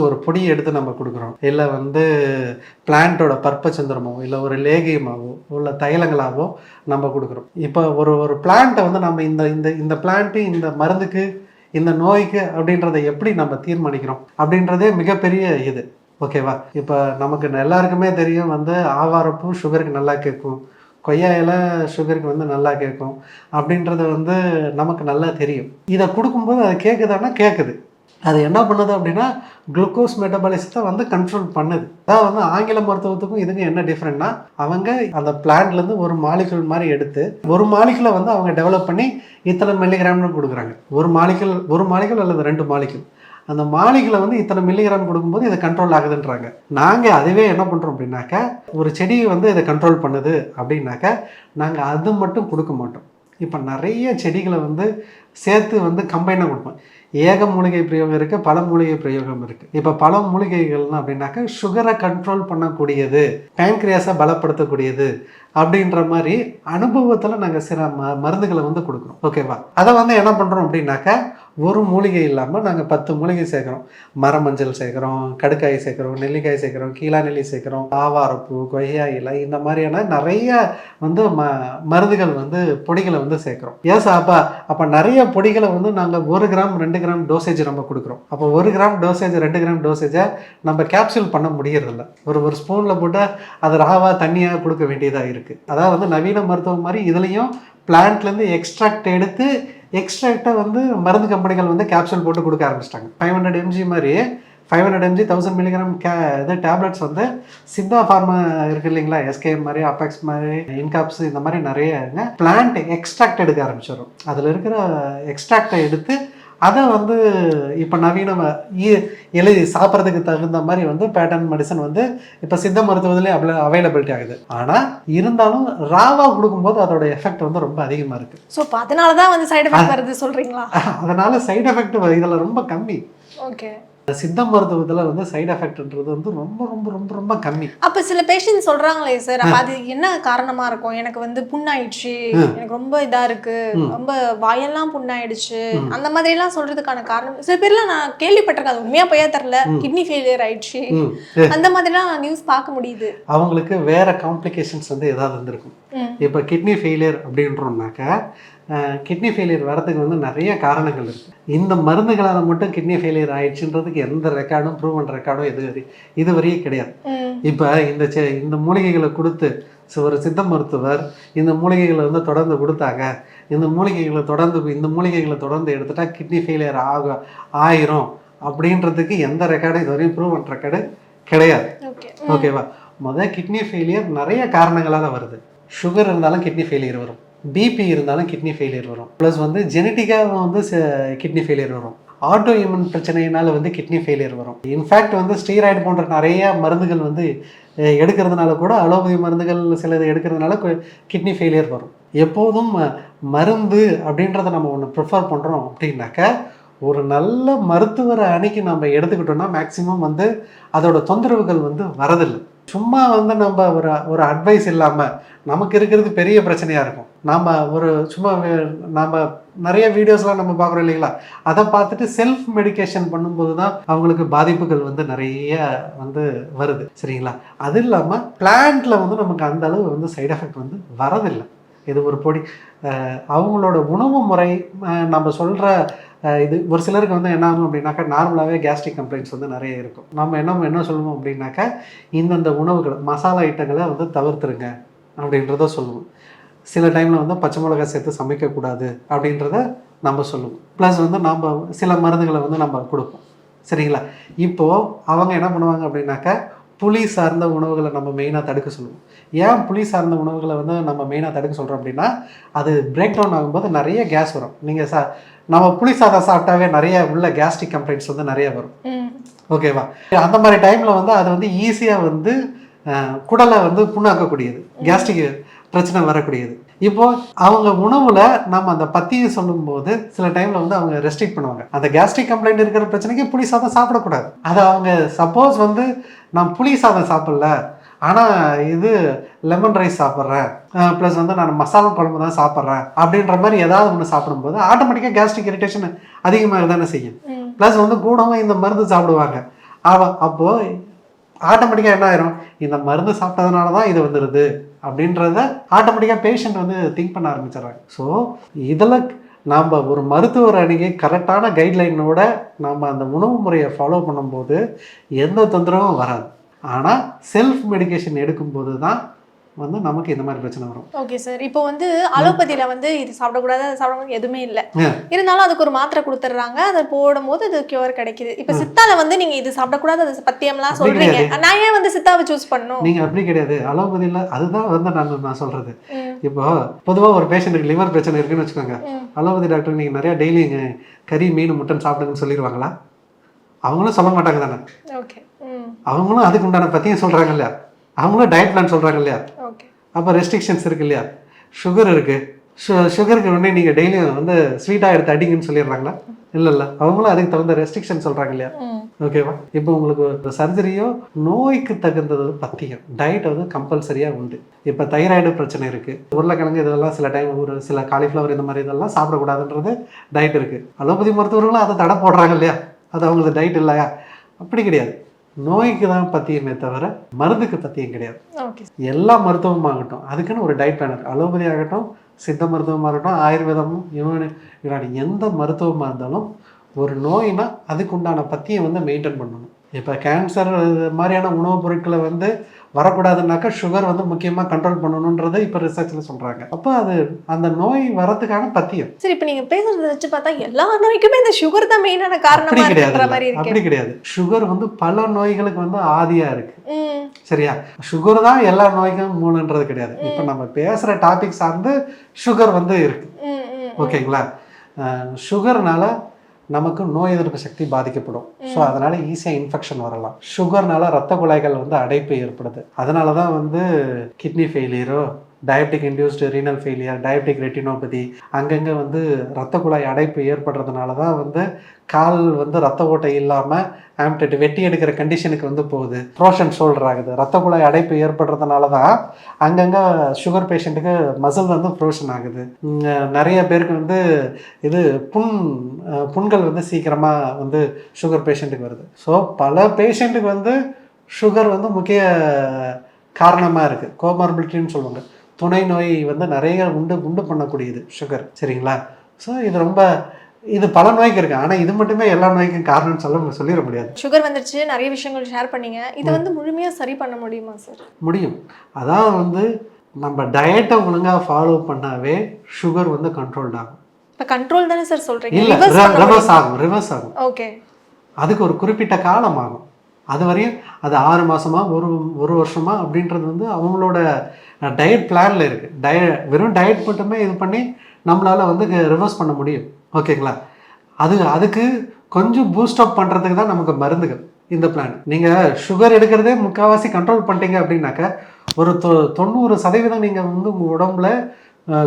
ஒரு பொடியை எடுத்து நம்ம கொடுக்குறோம், இல்லை வந்து பிளான்ட்டோட பற்பச்சந்திரமாவோ இல்லை ஒரு லேகியமாவோ உள்ள தைலங்களாவோ நம்ம கொடுக்குறோம். இப்போ ஒரு பிளான்ட்டை வந்து நம்ம இந்த பிளான்ட்டு இந்த மருந்துக்கு இந்த நோய்க்கு அப்படின்றத எப்படி நம்ம தீர்மானிக்கிறோம் அப்படின்றதே மிகப்பெரிய இது, ஓகேவா? இப்போ நமக்கு எல்லாருக்குமே தெரியும் வந்து ஆவாரப்பூ சுகருக்கு நல்லா கேட்கும், கொய்யா இலை சுகருக்கு வந்து நல்லா கேட்கும் அப்படின்றது வந்து நமக்கு நல்லா தெரியும். இதை கொடுக்கும்போது அது கேட்குதான்னா கேட்குது. அது என்ன பண்ணுது அப்படின்னா குளுக்கோஸ் மெட்டபாலிசத்தை வந்து கண்ட்ரோல் பண்ணுது. அதான் வந்து ஆங்கில மருத்துவத்துக்கும் இதுக்கும் என்ன டிஃப்ரெண்ட்னா, அவங்க அந்த பிளான்ட்லேருந்து ஒரு மாலிகுல் மாதிரி எடுத்து ஒரு மாலிகுலை வந்து அவங்க டெவலப் பண்ணி இத்தனை மில்லிகிராம்னு கொடுக்குறாங்க. ஒரு மாலிகுல் அல்லது 2 மாலிகுல், அந்த மாலிகுலை வந்து இத்தனை மில்லிகிராம் கொடுக்கும்போது இது கண்ட்ரோல் ஆகுதுன்றாங்க. நாங்கள் அதுவே என்ன பண்ணுறோம் அப்படின்னாக்கா, ஒரு செடியை வந்து இதை கண்ட்ரோல் பண்ணுது அப்படின்னாக்கா நாங்கள் அது மட்டும் கொடுக்க மாட்டோம். இப்போ நிறைய செடிகளை வந்து சேர்த்து வந்து கம்பைனாக கொடுப்போம். ஏக மூலிகை பிரயோகம் இருக்குது, பல மூலிகை பிரயோகம் இருக்குது. இப்போ பல மூலிகைகள்னா அப்படின்னாக்கா சுகரை கண்ட்ரோல் பண்ணக்கூடியது, பேங்க்ரியாஸை பலப்படுத்தக்கூடியது அப்படின்ற மாதிரி அனுபவத்தில் நாங்கள் சில மருந்துகளை வந்து கொடுக்குறோம், ஓகேவா? அதை வந்து என்ன பண்ணுறோம் அப்படின்னாக்கா, ஒரு மூலிகை இல்லாமல் நாங்கள் 10 மூலிகை சேர்க்குறோம். மரமஞ்சள் சேர்க்குறோம், கடுக்காய் சேர்க்குறோம், நெல்லிக்காய் சேர்க்குறோம், கீழா நெல்லி சேர்க்குறோம், ஆவாரப்பூ, கொய்யா இலை, இந்த மாதிரியான நிறைய வந்து மருந்துகள் வந்து பொடிகளை வந்து சேர்க்குறோம். ஏன் அப்போ நிறைய பொடிகளை வந்து நாங்கள் 1 கிராம் 2 கிராம் டோசேஜ் நம்ம கொடுக்குறோம். அப்போ 1 கிராம் டோசேஜ் 2 கிராம் டோசேஜை நம்ம கேப்சூல் பண்ண முடியறதில்ல. ஒரு ஸ்பூனில் போட்டு அதை ராவா தண்ணியாக கொடுக்க வேண்டியதாக இருக்குது. அதாவது வந்து நவீன மருத்துவம் மாதிரி இதுலேயும் பிளான்ட்லேருந்து எக்ஸ்ட்ராக்ட் எடுத்து எக்ஸ்ட்ராக்டை வந்து மருந்து கம்பெனிகள் வந்து கேப்சூல் போட்டு கொடுக்க ஆரம்பிச்சிட்டாங்க. 500 mg மாதிரி 500 mg 1000 மில்லிகிராம் இது டேப்லெட்ஸ் வந்து சித்தா ஃபார்மா இருக்குது இல்லைங்களா, எஸ்கேஎம் மாதிரி, அபெக்ஸ் மாதிரி, இன்காப்ஸ், இந்த மாதிரி நிறைய பிளான்ட் எக்ஸ்ட்ராக்ட் எடுக்க ஆரம்பிச்சிடும். அதில் இருக்கிற எக்ஸ்ட்ராக்டை எடுத்து அதை வந்து இப்போ நவீன எழுதி சாப்பிட்றதுக்கு தகுந்த மாதிரி வந்து பேட்டர்ன் மெடிசன் வந்து இப்போ சித்த மருத்துவத்திலே அவைலபிலிட்டி ஆகுது. ஆனால் இருந்தாலும் ராவா கொடுக்கும்போது அதோட எஃபெக்ட் வந்து ரொம்ப அதிகமாக இருக்குது. ஸோ இப்போ அதனால தான் வந்து சைடு எஃபெக்ட் வருது சொல்கிறீங்களா? அதனால சைடு எஃபெக்ட் இதில் ரொம்ப கம்மி. ஓகே. சித்த மருத்துவத்தில் வந்து சைடு எஃபெக்ட்ன்றது வந்து ரொம்ப ரொம்ப ரொம்ப ரொம்ப கம்மி. அப்போ சில பேஷண்ட் சொல்கிறாங்களே சார், அப்போ அது என்ன காரணமாக இருக்கும்? எனக்கு வந்து புண்ணாயிடுச்சு, எனக்கு ரொம்ப இதாக இருக்குது, ரொம்ப வாயெல்லாம் புண்ணாயிடுச்சு, அந்த மாதிரிலாம் சொல்கிறதுக்கான காரணம் சில பேர்லாம் நான் கேள்விப்பட்டிருக்கேன். அது உண்மையாக போயா தெரில, கிட்னி ஃபெயிலியர் ஆயிடுச்சு, அந்த மாதிரிலாம் நியூஸ் பார்க்க முடியுது. அவங்களுக்கு வேற காம்ப்ளிகேஷன்ஸ் வந்து ஏதாவது இருந்திருக்கும். இப்போ கிட்னி ஃபெயிலியர் அப்படின்றோம்னாக்கா, கிட்னி ஃபெயிலியர் வரதுக்கு வந்து நிறைய காரணங்கள் இருக்குது. இந்த மருந்துகளால் மட்டும் கிட்னி ஃபெயிலியர் ஆயிடுச்சுன்றதுக்கு எந்த ரெக்கார்டும் ப்ரூவன் ரெக்கார்டும் இதுவரையும் கிடையாது. இப்போ இந்த மூலிகைகளை கொடுத்து ஒரு சித்த மருத்துவர் இந்த மூலிகைகளை வந்து தொடர்ந்து கொடுத்தாங்க, இந்த மூலிகைகளை தொடர்ந்து எடுத்துட்டா கிட்னி ஃபெயிலியர் ஆயிரும் அப்படின்றதுக்கு எந்த ரெக்கார்டும் இதுவரையும் ப்ரூவன் ரெக்கார்டு கிடையாது, ஓகேவா? கிட்னி ஃபெயிலியர் நிறைய காரணங்களால் வருது. சுகர் இருந்தாலும் கிட்னி ஃபெயிலியர் வரும், பிபி இருந்தாலும் கிட்னி ஃபெயிலியர் வரும், ப்ளஸ் வந்து ஜெனட்டிக்காக வந்து கிட்னி ஃபெயிலியர் வரும், ஆட்டோ இம்யூன் பிரச்சனையினால வந்து கிட்னி ஃபெயிலியர் வரும். இன்ஃபேக்ட் வந்து ஸ்டீராய்டு போன்ற நிறைய மருந்துகள் வந்து எடுக்கிறதுனால கூட, அலோபதி மருந்துகள் சிலது எடுக்கிறதுனால கிட்னி ஃபெயிலியர் வரும். எப்போதும் மருந்து அப்படின்றத நம்ம ஒன்று ப்ரிஃபர் பண்ணுறோம் அப்படின்னாக்கா, ஒரு நல்ல மருத்துவரை அன்னைக்கு நம்ம எடுத்துக்கிட்டோம்னா மேக்சிமம் வந்து அதோட தொந்தரவுகள் வந்து வரதில்லை. சும்மா வந்து நம்ம ஒரு ஒரு அட்வைஸ் இல்லாமல் நமக்கு இருக்கிறது பெரிய பிரச்சனையாக இருக்கும். நாம் ஒரு சும்மா நாம் நிறைய வீடியோஸ்லாம் நம்ம பார்க்குறோம் இல்லைங்களா, அதை பார்த்துட்டு செல்ஃப் மெடிகேஷன் பண்ணும்போது தான் அவங்களுக்கு பாதிப்புகள் வந்து நிறைய வந்து வருது. சரிங்களா? அது இல்லாமல் பிளான்ட்டில் வந்து நமக்கு அந்த அளவு வந்து சைடு எஃபெக்ட் வந்து வரதில்லை. இது ஒரு பொடி அவங்களோட உணவு முறை நம்ம சொல்கிற இது ஒரு சிலருக்கு வந்து என்ன ஆகும் அப்படின்னாக்கா, நார்மலாகவே கேஸ்ட்ரிக் கம்ப்ளைண்ட்ஸ் வந்து நிறைய இருக்கும். நம்ம என்ன சொல்லுவோம் அப்படின்னாக்கா, இந்தந்த உணவுகள் மசாலா ஐட்டங்களை வந்து தவிர்த்துருங்க அப்படின்றத சொல்லுவோம். சில டைமில் வந்து பச்சை மிளகாய் சேர்த்து சமைக்கக்கூடாது அப்படின்றத நம்ம சொல்லுவோம். ப்ளஸ் வந்து நம்ம சில மருந்துகளை வந்து நம்ம கொடுப்போம். சரிங்களா? இப்போது அவங்க என்ன பண்ணுவாங்க அப்படின்னாக்கா, புளி சார்ந்த உணவுகளை நம்ம மெயினாக தடுக்க சொல்லுவோம். ஏன் புளி சார்ந்த உணவுகளை வந்து நம்ம மெயினாக தடுக்க சொல்கிறோம் அப்படின்னா, அது பிரேக் டவுன் ஆகும்போது நிறைய கேஸ் வரும். நீங்கள் நம்ம புளி சாதம் சாப்பிட்டாவே நிறைய உள்ள கேஸ்ட்ரிக் கம்ப்ளைண்ட்ஸ் வந்து நிறைய வரும். ஓகேவா? அந்த மாதிரி டைமில் வந்து அது வந்து ஈஸியாக வந்து குடலை வந்து புண்ணாக்கக்கூடியது, கேஸ்ட்ரிக் பிரச்சனை வரக்கூடியது. இப்போ அவங்க உணவுல நம்ம அந்த பத்தியை சொல்லும்போது சில டைம்ல வந்து அவங்க ரெஸ்ட்ரிக்ட் பண்ணுவாங்க. அந்த கேஸ்ட்ரிக் கம்ப்ளைண்ட் இருக்கிற பிரச்சனைக்கு புளி சாதம் சாப்பிடக்கூடாது. அது அவங்க சப்போஸ் வந்து நான் புளி சாதம் சாப்பிடல, ஆனால் இது லெமன் ரைஸ் சாப்பிட்றேன், ப்ளஸ் வந்து நான் மசாலா குழம்பு தான் சாப்பிட்றேன் அப்படின்ற மாதிரி ஏதாவது ஒன்று சாப்பிடும்போது ஆட்டோமேட்டிக்காக கேஸ்ட்ரிக் இரிட்டேஷன் அதிகமாக தானே செய்யும். ப்ளஸ் வந்து கூடவும் இந்த மருந்து சாப்பிடுவாங்க. அப்போது ஆட்டோமேட்டிக்காக என்ன ஆயிரும், இந்த மருந்து சாப்பிட்டதுனால தான் இது வந்துடுது அப்படின்றத ஆட்டோமேட்டிக்காக பேஷண்ட் வந்து திங்க் பண்ண ஆரம்பிச்சிடுறாங்க. ஸோ இதில் நாம் ஒரு மருத்துவர் அணுகி கரெக்டான கைட்லைனோட நம்ம அந்த உணவு முறையை ஃபாலோ பண்ணும்போது எந்த தொந்தரவும் வராது. ஆனால் செல்ஃப் மெடிகேஷன் எடுக்கும்போது தான் வந்து நமக்கு இந்த மாதிரி பிரச்சனை வரும். Okay sir. இப்போ வந்து அலோபதியில வந்து இது சாப்பிடக்கூடாது, அது சாப்பிடக்கூடாது எதுவுமே இல்லை, இருந்தாலும் அதுக்கு ஒரு மாத்திரை கொடுத்துட்றாங்க, அதை போடும்போது அது கியூர் கிடைக்குது. இப்போ சித்தால வந்து நீங்க இது சாப்பிடக்கூடாது, அது பத்தியம்லாம் சொல்றீங்க, நான் ஏன் வந்து சித்தாவை சூஸ் பண்ணணும்? நீங்க அப்படி கிடையாது. அலோபதியில அதுதான் வந்து நான் சொல்றது. இப்போ பொதுவாக ஒரு பேஷண்ட்டுக்கு லிவர் பிரச்சனை இருக்குன்னு வச்சுக்கோங்க, அலோபதி டாக்டர் நீங்க நிறைய டெய்லி கறி மீன் முட்டன் சாப்பிடுங்கன்னு சொல்லிடுவாங்களா? அவங்களும் சொல்ல மாட்டாங்க தானே. ஓகே. அவங்களும் அதுக்கு உண்டான பத்தியும் சொல்றாங்க இல்லையா, அவங்களும் டயட் பிளான் சொல்றாங்க இல்லையா. ஓகே. அப்போ ரெஸ்ட்ரிக்ஷன்ஸ் இருக்கு இல்லையா. சுகர் இருக்கு, சுகருக்கு உடனே நீங்க டெய்லியும் வந்து ஸ்வீட்டா எடுத்து அடிங்கன்னு சொல்லிடுறாங்களா? இல்லை, அவங்களும் அதுக்கு தகுந்த ரெஸ்ட்ரிக்ஷன் சொல்றாங்க இல்லையா. ஓகேவா? இப்போ உங்களுக்கு சர்ஜரியோ நோய்க்கு தகுந்தது பத்தியம் டயட் வந்து கம்பல்சரியாக உண்டு. இப்போ தைராய்டு பிரச்சனை இருக்குது, உருளைக்கிழங்கு இதெல்லாம் சில டைம் ஒரு சில காலிஃப்ளவர் இந்த மாதிரி இதெல்லாம் சாப்பிடக்கூடாதுன்றது டயட் இருக்குது. அலோபதி மருத்துவர்களும் அதை தடை போடுறாங்க இல்லையா, அது அவங்களுக்கு டயட் இல்லையா? அப்படி கிடையாது. நோய்க்கு தான் பத்தியமே தவிர மருந்துக்கு பத்தியம் கிடையாது. எல்லா மருத்துவமும் ஆகட்டும் அதுக்குன்னு ஒரு டயட் பிளான் இருக்குது. அலோபதி ஆகட்டும், சித்த மருத்துவமாக இருக்கட்டும், ஆயுர்வேதமும் யுனானி எந்த மருத்துவமாக இருந்தாலும் ஒரு நோய்னா அதுக்கு உண்டான பத்தியை வந்து மெயின்டைன் பண்ணணும். இப்போ கேன்சர் மாதிரியான உணவுப் பொருட்களை வந்து வரக்கூடாதுன்னாக்கா சுகர் வந்து முக்கியமாக கண்ட்ரோல் பண்ணணுன்றது இப்போ ரிசர்ச்சில் சொல்கிறாங்க. அப்போ அது அந்த நோய் வரதுக்கான பத்தியம். சரி, இப்போ நீங்கள் பேசுறதை வச்சு பார்த்தா எல்லா நோய்க்குமே இந்த சுகர் தான் மெயினான காரணம் கிடையாது. அப்படி கிடையாது. சுகர் வந்து பல நோய்களுக்கு வந்து ஆதியா இருக்கு. சரியா? சுகர் தான் எல்லா நோய்க்கும் மூலன்றது கிடையாது. இப்போ நம்ம பேசுகிற டாபிக் சார்ந்து சுகர் வந்து இருக்கு. ஓகேங்களா? சுகர்னால நமக்கு நோய் எதிர்ப்பு சக்தி பாதிக்கப்படும். ஸோ அதனால ஈஸியாக இன்ஃபெக்ஷன் வரலாம். சுகர்னால ரத்த குழாய்கள் வந்து அடைப்பு ஏற்படுது. அதனால தான் வந்து கிட்னி ஃபெயிலியரோ, diabetic induced renal failure, diabetic retinopathy, அங்கங்கே வந்து ரத்த குழாய் அடைப்பு ஏற்படுறதுனால தான் வந்து கால் வந்து ரத்த ஓட்டை இல்லாமல் ஆம்டேட் வெட்டி எடுக்கிற கண்டிஷனுக்கு வந்து போகுது. ஃப்ரோஷன் ஷோல்டர் ஆகுது. ரத்த குழாய் அடைப்பு ஏற்படுறதுனால தான் அங்கங்கே சுகர் பேஷண்ட்டுக்கு மசில் வந்து ஃப்ரோஷன் ஆகுது. நிறைய பேருக்கு வந்து இது புண்கள் வந்து சீக்கிரமாக வந்து சுகர் பேஷண்ட்டுக்கு வருது. ஸோ பல பேஷண்ட்டுக்கு வந்து சுகர் வந்து முக்கிய காரணமாக இருக்குது. கோமார்பிலிட்டின்னு சொல்லுவாங்க. துணை நோய் வந்து நிறைய உண்டு பண்ணக்கூடியது சுகர். சரிங்களா? ஸோ இது பல நோய்க்கு இருக்கு. ஆனால் இது மட்டுமே எல்லா நோய்க்கும் காரணம்னு சொல்லிட முடியாது. சுகர் வந்துருச்சு, நிறைய விஷயங்கள் ஷேர் பண்ணீங்க. இதை வந்து முழுமையாக சரி பண்ண முடியுமா சார்? முடியும். அதான் வந்து நம்ம டயட்டை ஒழுங்காக ஃபாலோ பண்ணாவே சுகர் வந்து கண்ட்ரோல்ட் ஆகும். இப்போ கண்ட்ரோல் தானே சார் சொல்கிறீங்க? இல்லை, ரிவர்ஸ் ஆகும். ஓகே. அதுக்கு ஒரு குறிப்பிட்ட காலம் ஆகும். அது வரையும் அது 6 மாதமா ஒரு வருஷமா அப்படின்றது வந்து அவங்களோட டயட் பிளானில் இருக்குது. வெறும் டயட் மட்டுமே இது பண்ணி நம்மளால் வந்து ரிவர்ஸ் பண்ண முடியும். ஓகேங்களா? அதுக்கு கொஞ்சம் பூஸ்ட் அப் பண்ணுறதுக்கு தான் நமக்கு மருந்துகள் இந்த பிளான். நீங்கள் சுகர் எடுக்கிறதே முக்கால்வாசி கண்ட்ரோல் பண்ணிட்டீங்க அப்படின்னாக்கா ஒரு 90% நீங்கள் வந்து உங்கள் உடம்புல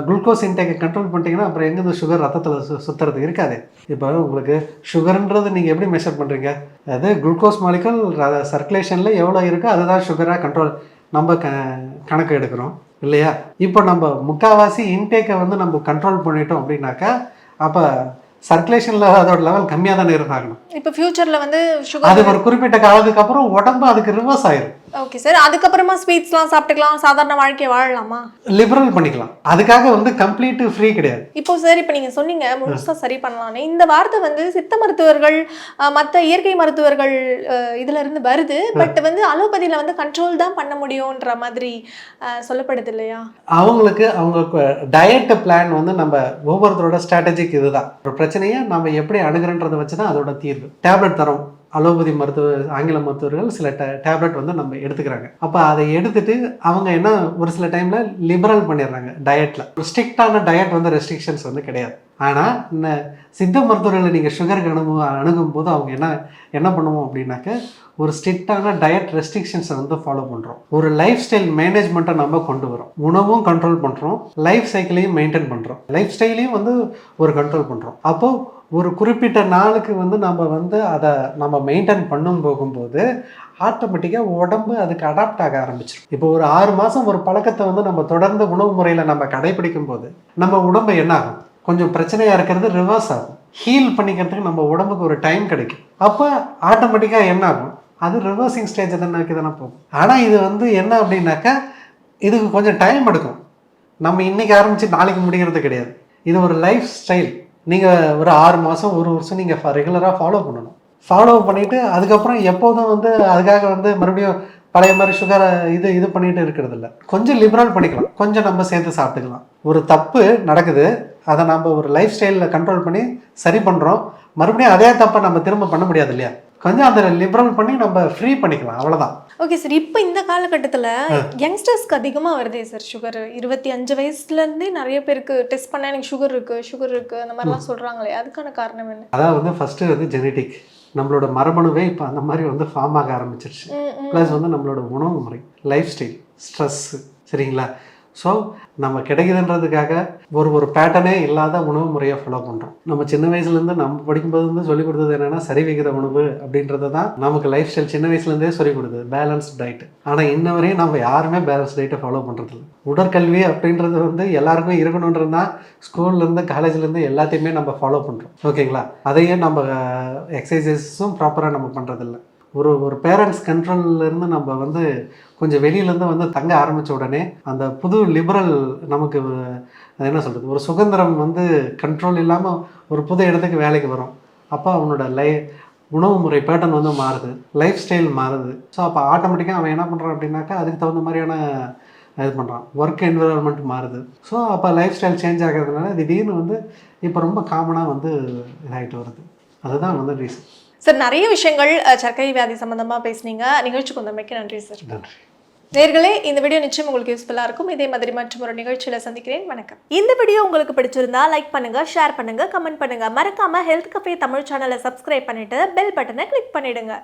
குளுக்கோஸ் இன்டேக்கை கண்ட்ரோல் பண்ணிட்டீங்கன்னா அப்புறம் எங்கே இந்த சுகர் ரத்தத்தில் சுற்றுறது இருக்காது. இப்போ உங்களுக்கு சுகர்ன்றது நீங்கள் எப்படி மெஷர் பண்ணுறீங்க? அது குளுக்கோஸ் மாலிகூல் சர்க்குலேஷனில் எவ்வளோ இருக்கோ அதுதான் சுகராக கண்ட்ரோல் நம்ம கணக்கு எடுக்கிறோம் இல்லையா? இப்போ நம்ம முக்கால்வாசி இன்டேக்கை வந்து நம்ம கண்ட்ரோல் பண்ணிட்டோம் அப்படின்னாக்கா அப்போ சர்க்குலேஷனில் அதோட லெவல் கம்மியாக தானே இருந்தாகணும். இப்போ ஃபியூச்சரில் வந்து சுகர் அது ஒரு குறிப்பிட்ட காலத்துக்கு அப்புறம் உடம்பு அதுக்கு ரிவர்ஸ் ஆயிரும். ஓகே சார், அதுக்கப்புறமா ஸ்வீட்ஸ்லாம் சாப்பிட்டுக்கலாம், சாதாரண வாழ்க்கையை வாழலாமா? லிபரல் பண்ணிக்கலாம். அதுக்காக வந்து கம்ப்ளீட் ஃப்ரீ கிடையாது. இப்போ சார், இப்போ நீங்கள் சொன்னீங்க முழுசாக சரி பண்ணலான்னு. இந்த வார்த்தை வந்து சித்த மருத்துவர்கள் மற்ற இயற்கை மருத்துவர்கள் இதுல இருந்து வருது. பட் வந்து அலோபதியில் வந்து கண்ட்ரோல் தான் பண்ண முடியும்ன்ற மாதிரி சொல்லப்படுது இல்லையா? அவங்களுக்கு அவங்க டயட் பிளான் வந்து நம்ம ஒவ்வொருத்தரோட ஸ்ட்ராட்டஜிக் இதுதான். ஒரு பிரச்சனையை நம்ம எப்படி அணுகிறன்றதை வச்சு தான் அதோட தீர்வு. டேப்லெட் தரோம். அலோபதி ஆங்கில மருத்துவர்கள் சில டேப்லெட் வந்து நம்ம எடுத்துக்கிறாங்க. அப்போ அதை எடுத்துட்டு அவங்க என்ன ஒரு சில டைமில் லிபரல் பண்ணிடுறாங்க டயட்டில். ஒரு ஸ்ட்ரிக்டான டயட் வந்து ரெஸ்ட்ரிக்ஷன்ஸ் வந்து கிடையாது. ஆனால் இந்த சித்த மருத்துவர்களை நீங்கள் சுகருக்கு அணுகும் போது அவங்க என்ன பண்ணுவோம் அப்படின்னாக்க ஒரு ஸ்ட்ரிக்டான டயட் ரெஸ்ட்ரிக்ஷன்ஸை வந்து ஃபாலோ பண்ணுறோம். ஒரு லைஃப் ஸ்டைல் மேனேஜ்மெண்ட்டை நம்ம கொண்டு வரோம். உணவும் கண்ட்ரோல் பண்ணுறோம், லைஃப் சைக்கிளையும் மெயின்டைன் பண்ணுறோம், லைஃப் ஸ்டைலையும் வந்து ஒரு கண்ட்ரோல் பண்ணுறோம். அப்போது ஒரு குறிப்பிட்ட நாளுக்கு வந்து நம்ம வந்து அதை நம்ம மெயின்டைன் பண்ணும் போகும்போது ஆட்டோமேட்டிக்காக உடம்பு அதுக்கு அடாப்ட் ஆக ஆரம்பிச்சிடும். இப்போ ஒரு 6 மாதம் ஒரு பழக்கத்தை வந்து நம்ம தொடர்ந்து உணவு முறையில் நம்ம கடைபிடிக்கும் போது நம்ம உடம்பு என்ன ஆகும்? கொஞ்சம் பிரச்சனையாக இருக்கிறது ரிவர்ஸ் ஆகும். ஹீல் பண்ணிக்கிறதுக்கு நம்ம உடம்புக்கு ஒரு டைம் கிடைக்கும். அப்போ ஆட்டோமேட்டிக்காக என்ன ஆகும்? அது ரிவர்சிங் ஸ்டேஜை தான் நோக்கி தானே போகும். ஆனால் இது வந்து என்ன அப்படின்னாக்கா இதுக்கு கொஞ்சம் டைம் எடுக்கும். நம்ம இன்றைக்கி ஆரம்பித்து நாளைக்கு முடிகிறது கிடையாது. இது ஒரு லைஃப் ஸ்டைல். நீங்கள் ஒரு 6 மாதம் 1 வருஷம் நீங்கள் ரெகுலராக ஃபாலோ பண்ணணும். ஃபாலோ பண்ணிவிட்டு அதுக்கப்புறம் எப்போதும் வந்து அதுக்காக வந்து மறுபடியும் பழைய மாதிரி சுகரை இது பண்ணிட்டு இருக்கிறது இல்லை. கொஞ்சம் லிபரல் பண்ணிக்கலாம், கொஞ்சம் நம்ம சேர்த்து சாப்பிட்டுக்கலாம். ஒரு தப்பு நடக்குது, அதை நம்ம ஒரு லைஃப் ஸ்டைலில் கண்ட்ரோல் பண்ணி சரி பண்ணுறோம். மறுபடியும் அதே தப்பை நம்ம திரும்ப பண்ண முடியாது இல்லையா? கொஞ்சம் அதை லிபரல் பண்ணி நம்ம ஃப்ரீ பண்ணிக்கலாம், அவ்வளோதான். ஓகே சார், இப்போ இந்த காலகட்டத்தில் யங்ஸ்டர்ஸ்க்கு அதிகமாக வருதே சார் சுகர். 25 வயசுலேருந்தே நிறைய பேருக்கு டெஸ்ட் பண்ணால் எனக்கு சுகர் இருக்குது அந்த மாதிரிலாம் சொல்கிறாங்களே, அதுக்கான காரணம் என்ன? அதாவது வந்து ஃபஸ்ட்டு வந்து ஜெனட்டிக், நம்மளோட மரபணுவே இப்போ அந்த மாதிரி வந்து ஃபார்ம் ஆக ஆரம்பிச்சிருச்சு. ப்ளஸ் வந்து நம்மளோட உணவு முறை, லைஃப் ஸ்டைல், ஸ்ட்ரெஸ்ஸு, சரிங்களா? ஸோ நம்ம கிடைக்குதுன்றதுக்காக ஒரு பேட்டர்னே இல்லாத உணவு முறையை ஃபாலோ பண்ணுறோம். நம்ம சின்ன வயசுலேருந்து நம்ம படிக்கும்போது வந்து சொல்லிக் கொடுத்தது என்னென்னா சரிவிகித உணவு அப்படின்றது தான் நமக்கு லைஃப் ஸ்டைல் சின்ன வயசுலேருந்தே சொல்லிக் கொடுத்தது, பேலன்ஸ் டயட். ஆனால் இன்ன வரையும் நம்ம யாருமே பேலன்ஸ் டயட்டை ஃபாலோ பண்ணுறதில்ல. உடற்கல்வி அப்படின்றது வந்து எல்லாருக்கும் இருக்கணுன்றது தான் ஸ்கூல்லேருந்து காலேஜ்லேருந்து எல்லாத்தையுமே நம்ம ஃபாலோ பண்ணுறோம், ஓகேங்களா? அதையே நம்ம எக்ஸசைஸஸும் ப்ராப்பராக நம்ம பண்ணுறதில்ல. ஒரு பேரண்ட்ஸ் கண்ட்ரோல்லேருந்து நம்ம வந்து கொஞ்சம் வெளியிலேருந்து வந்து தங்க ஆரம்பித்த உடனே அந்த புது லிபரல் நமக்கு என்ன சொல்கிறது, ஒரு சுதந்திரம் வந்து கண்ட்ரோல் இல்லாமல் ஒரு புது இடத்துக்கு வேலைக்கு வரும். அப்போ அவனோட உணவு முறை பேட்டர்ன் வந்து மாறுது, லைஃப் ஸ்டைல் மாறுது. ஸோ அப்போ ஆட்டோமேட்டிக்காக அவன் என்ன பண்ணுறான் அப்படின்னாக்கா அதுக்கு தகுந்த மாதிரியான இது பண்ணுறான், ஒர்க் என்விரான்மெண்ட் மாறுது. ஸோ அப்போ லைஃப் ஸ்டைல் சேஞ்ச் ஆகிறதுனால திடீர்னு வந்து இப்போ ரொம்ப காமனாக வந்து இதாகிட்டு வருது. அதுதான் வந்து ரீசன். சார், நிறைய விஷயங்கள் சர்க்கரை வியாதி சம்பந்தமாக பேசுனீங்க. நிகழ்ச்சிக்கு வந்தமைக்கு நன்றி சார். நன்றி. நேர்களே, இந்த வீடியோ நிச்சயம் உங்களுக்கு யூஸ்ஃபுல்லாக இருக்கும். இதே மாதிரி மற்றும் ஒரு நிகழ்ச்சியில் சந்திக்கிறேன். வணக்கம். இந்த வீடியோ உங்களுக்கு பிடிச்சிருந்தா லைக் பண்ணுங்க, ஷேர் பண்ணுங்க, கமெண்ட் பண்ணுங்க. மறக்காம ஹெல்த் கஃபே தமிழ் சேனலை சப்ஸ்கிரைப் பண்ணிட்டு பெல் பட்டனை கிளிக் பண்ணிடுங்க.